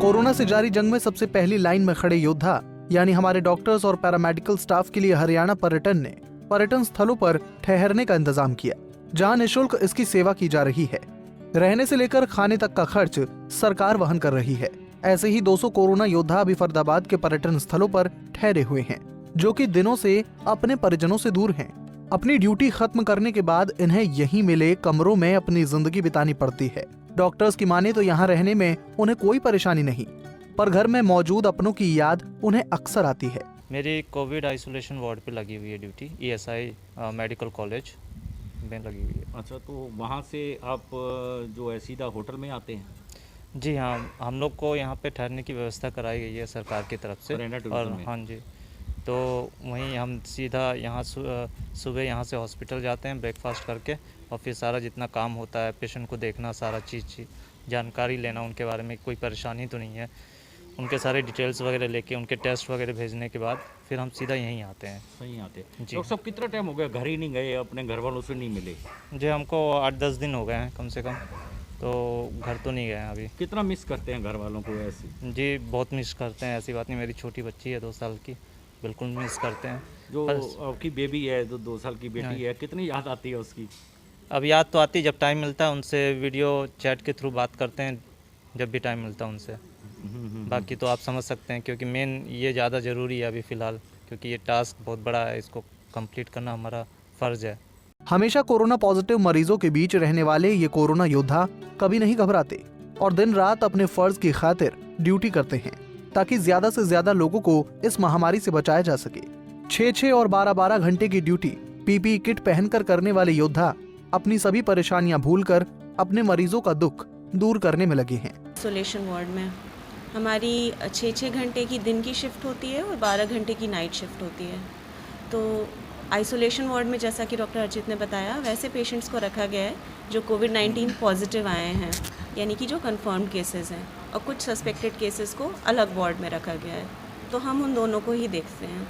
Corona से जारी जंग में सबसे पहली लाइन में खड़े योद्धा यानी हमारे डॉक्टर्स और पैरामेडिकल स्टाफ के लिए हरियाणा पर्यटन ने पर्यटन स्थलों पर ठहरने का इंतजाम किया, जहां निःशुल्क इसकी सेवा की जा रही है। रहने से लेकर खाने तक का खर्च सरकार वहन कर रही है। ऐसे ही 200 कोरोना योद्धा अभी फरीदाबाद के पर्यटन स्थलों पर ठहरे हुए हैं, जो कि दिनों से अपने परिजनों से दूर हैं। अपनी ड्यूटी खत्म करने के बाद इन्हें यहीं मिले कमरों में अपनी जिंदगी बितानी पड़ती है। डॉक्टर्स की माने तो यहाँ रहने में उन्हें कोई परेशानी नहीं, पर घर में मौजूद अपनों की याद उन्हें अक्सर आती है। मेरी कोविड आइसोलेशन वार्ड पे लगी हुई है ड्यूटी, ESI मेडिकल कॉलेज में लगी हुई है। अच्छा, तो वहाँ से आप जो है सीधा होटल में आते हैं? जी हाँ, हम लोग को यहाँ पे ठहरने की व्यवस्था कराई गई है सरकार की तरफ से। और हाँ जी, तो वहीं हम सीधा यहाँ सुबह यहाँ से हॉस्पिटल जाते हैं ब्रेकफास्ट करके, और फिर सारा जितना काम होता है, पेशेंट को देखना, सारा चीज़ जानकारी लेना उनके बारे में, कोई परेशानी तो नहीं है, उनके सारे डिटेल्स वगैरह लेके उनके टेस्ट वगैरह भेजने के बाद फिर हम सीधा यहीं आते हैं। सही आते हैं जी। डॉक्टर साहब, कितना टाइम हो गया घर ही नहीं गए, अपने घर वालों से नहीं मिले? जी, हमको 8-10 दिन हो गए हैं कम से कम, तो घर तो नहीं गए हैं अभी। कितना मिस करते हैं घर वालों को ऐसे? जी, बहुत मिस करते हैं, ऐसी बात नहीं। मेरी छोटी बच्ची है 2 साल की, बिल्कुल मिस करते हैं। जो आपकी बेबी है, जो 2 साल की बेटी है, कितनी याद आती है उसकी? अब याद तो आती है, जब टाइम मिलता है उनसे वीडियो चैट के थ्रू बात करते हैं, जब भी टाइम मिलता है उनसे। बाकी तो आप समझ सकते हैं, क्योंकि मेन ये ज़्यादा ज़रूरी है अभी फ़िलहाल, क्योंकि ये टास्क बहुत बड़ा है, इसको कंप्लीट करना हमारा फ़र्ज़ है। हमेशा कोरोना पॉजिटिव मरीजों के बीच रहने वाले ये कोरोना योद्धा कभी नहीं घबराते और दिन रात अपने फर्ज की खातिर ड्यूटी करते हैं, ताकि ज्यादा से ज्यादा लोगों को इस महामारी से बचाया जा सके। 6-6 और 12-12 घंटे की ड्यूटी PPE किट पहनकर करने वाले योद्धा अपनी सभी परेशानियां भूलकर अपने मरीजों का दुख दूर करने में लगे हैं। आइसोलेशन वार्ड में हमारी 6-6 घंटे की दिन की शिफ्ट होती है और 12 घंटे की नाइट शिफ्ट होती है। तो आइसोलेशन वार्ड में जैसा कि डॉक्टर अर्चित ने बताया, वैसे पेशेंट्स को रखा गया है जो कोविड-19 पॉजिटिव आए हैं, यानी कि जो कंफर्म्ड केसेस हैं, और कुछ सस्पेक्टेड केसेस को अलग वार्ड में रखा गया है। तो हम उन दोनों को ही देखते हैं।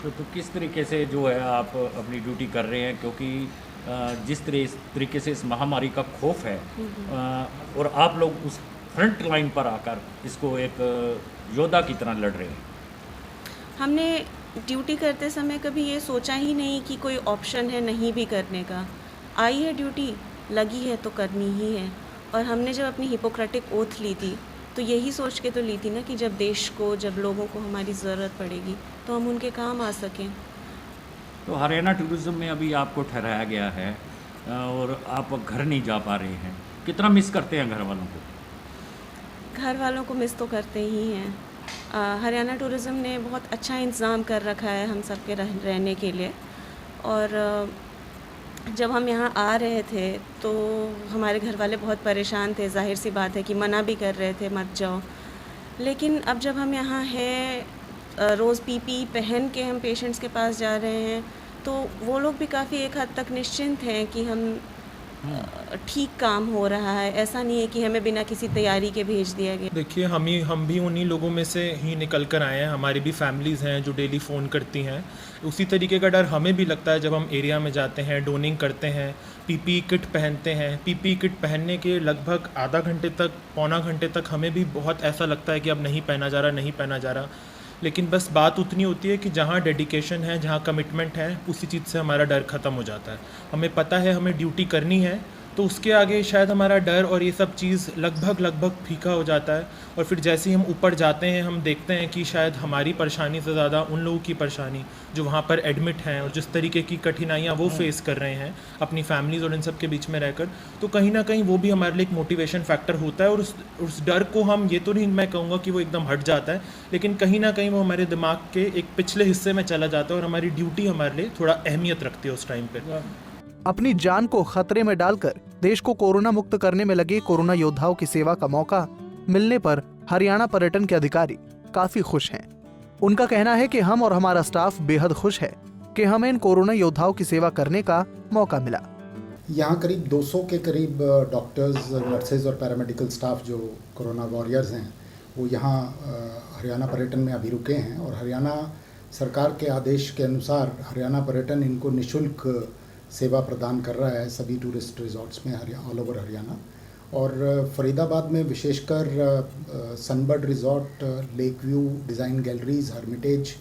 तो किस तरीके से जो है आप अपनी ड्यूटी कर रहे हैं, क्योंकि जिस तरीके से इस महामारी का खौफ है, और आप लोग उस फ्रंट लाइन पर आकर इसको एक योद्धा की तरह लड़ रहे हैं? हमने ड्यूटी करते समय कभी ये सोचा ही नहीं कि कोई ऑप्शन है नहीं भी करने का। आई है ड्यूटी, लगी है तो करनी ही है। और हमने जब अपनी हिपोक्रेटिक ओथ ली थी, तो यही सोच के तो ली थी ना कि जब देश को, जब लोगों को हमारी ज़रूरत पड़ेगी तो हम उनके काम आ सकें। तो हरियाणा टूरिज्म में अभी आपको ठहराया गया है और आप घर नहीं जा पा रहे हैं, कितना मिस करते हैं घर वालों को? घर वालों को मिस तो करते ही हैं। हरियाणा टूरिज़्म ने बहुत अच्छा इंतज़ाम कर रखा है हम सब के रहने के लिए। और जब हम यहाँ आ रहे थे तो हमारे घर वाले बहुत परेशान थे, जाहिर सी बात है कि मना भी कर रहे थे मत जाओ। लेकिन अब जब हम यहाँ हैं, रोज़ PPE पहन के हम पेशेंट्स के पास जा रहे हैं, तो वो लोग भी काफ़ी एक हद तक निश्चिंत हैं कि हम ठीक काम हो रहा है। ऐसा नहीं है कि हमें बिना किसी तैयारी के भेज दिया गया। देखिए, हम भी उन्हीं लोगों में से ही निकल कर आए हैं। हमारी भी फैमिलीज़ हैं जो डेली फ़ोन करती हैं। उसी तरीके का डर हमें भी लगता है जब हम एरिया में जाते हैं, डोनिंग करते हैं, PPE किट पहनते हैं। PPE किट पहनने के लगभग आधा घंटे तक, पौना घंटे तक हमें भी बहुत ऐसा लगता है कि अब नहीं पहना जा रहा, नहीं पहना जा रहा। लेकिन बस बात उतनी होती है कि जहाँ डेडिकेशन है, जहाँ कमिटमेंट है, उसी चीज़ से हमारा डर ख़त्म हो जाता है। हमें पता है हमें ड्यूटी करनी है, तो उसके आगे शायद हमारा डर और ये सब चीज़ लगभग फीका हो जाता है। और फिर जैसे ही हम ऊपर जाते हैं, हम देखते हैं कि शायद हमारी परेशानी से ज़्यादा उन लोगों की परेशानी जो वहाँ पर एडमिट हैं और जिस तरीके की कठिनाइयाँ वो फेस कर रहे हैं अपनी फैमिलीज़ और इन सब के बीच में रहकर, तो कहीं ना कहीं वो भी हमारे लिए एक मोटिवेशन फैक्टर होता है। और उस डर को हम, ये तो नहीं मैं कहूँगा कि वो एकदम हट जाता है, लेकिन कहीं ना कहीं वो हमारे दिमाग के एक पिछले हिस्से में चला जाता है और हमारी ड्यूटी हमारे लिए थोड़ा अहमियत रखती है उस टाइम पर। अपनी जान को खतरे में डालकर देश को कोरोना मुक्त करने में लगे कोरोना योद्धाओं की सेवा का मौका मिलने पर हरियाणा पर्यटन के अधिकारी काफी खुश हैं। उनका कहना है कि हम और हमारा स्टाफ बेहद खुश है कि हमें इन कोरोना योद्धाओं की सेवा करने का मौका मिला। यहाँ करीब 200 के करीब डॉक्टर्स, नर्सेज और पैरामेडिकल स्टाफ जो कोरोना वॉरियर्स हैं, वो यहाँ हरियाणा पर्यटन में अभी रुके हैं। और हरियाणा सरकार के आदेश के अनुसार हरियाणा पर्यटन इनको निःशुल्क सेवा प्रदान कर रहा है सभी टूरिस्ट रिजॉर्ट्स में ऑल ओवर हरियाणा। और फरीदाबाद में विशेषकर Sunbird resort, lake view design galleries, Hermitage,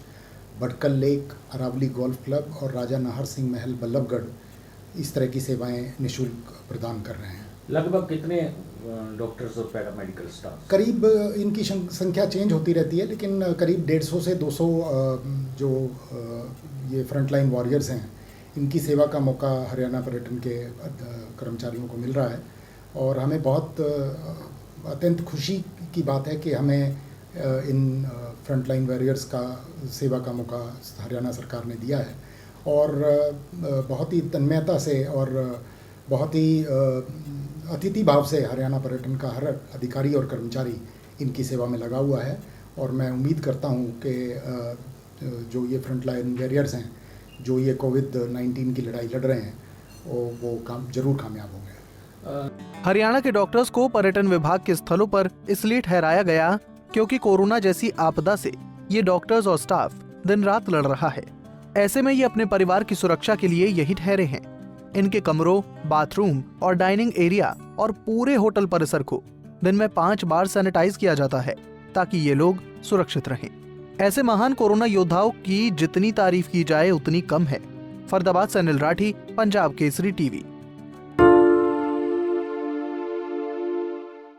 Badkhal lake, Aravali golf club और राजा नाहर सिंह महल बल्लभगढ़ इस तरह की सेवाएं निःशुल्क प्रदान कर रहे हैं। लगभग कितने डॉक्टर्स और पैरामेडिकल स्टाफ? करीब इनकी संख्या चेंज होती रहती है, लेकिन करीब 150 से 200 जो ये फ्रंटलाइन वॉरियर्स हैं, इनकी सेवा का मौका हरियाणा पर्यटन के कर्मचारियों को मिल रहा है। और हमें बहुत अत्यंत खुशी की बात है कि हमें इन फ्रंटलाइन वॉरियर्स का सेवा का मौका हरियाणा सरकार ने दिया है। और बहुत ही तन्मयता से और बहुत ही अतिथि भाव से हरियाणा पर्यटन का हर अधिकारी और कर्मचारी इनकी सेवा में लगा हुआ है। और मैं उम्मीद करता हूं कि जो ये फ्रंटलाइन वॉरियर्स हैं, जो ये कोविड-19 की लड़ाई लड़ रहे हैं, वो जरूर कामयाब होंगे। हरियाणा के डॉक्टर्स को पर्यटन विभाग के स्थलों पर इसलिए ठहराया गया क्योंकि कोरोना जैसी आपदा से ये डॉक्टर्स और स्टाफ दिन रात लड़ रहा है। ऐसे में ये अपने परिवार की सुरक्षा के लिए यही ठहरे हैं। इनके कमरों, बाथरूम और डाइनिंग एरिया और पूरे होटल परिसर को दिन में 5 बार सैनिटाइज किया जाता है ताकि ये लोग सुरक्षित रहें। ऐसे महान कोरोना योद्धाओं की जितनी तारीफ की जाए उतनी कम है। फरीदाबाद से अनिल राठी, पंजाब केसरी टीवी।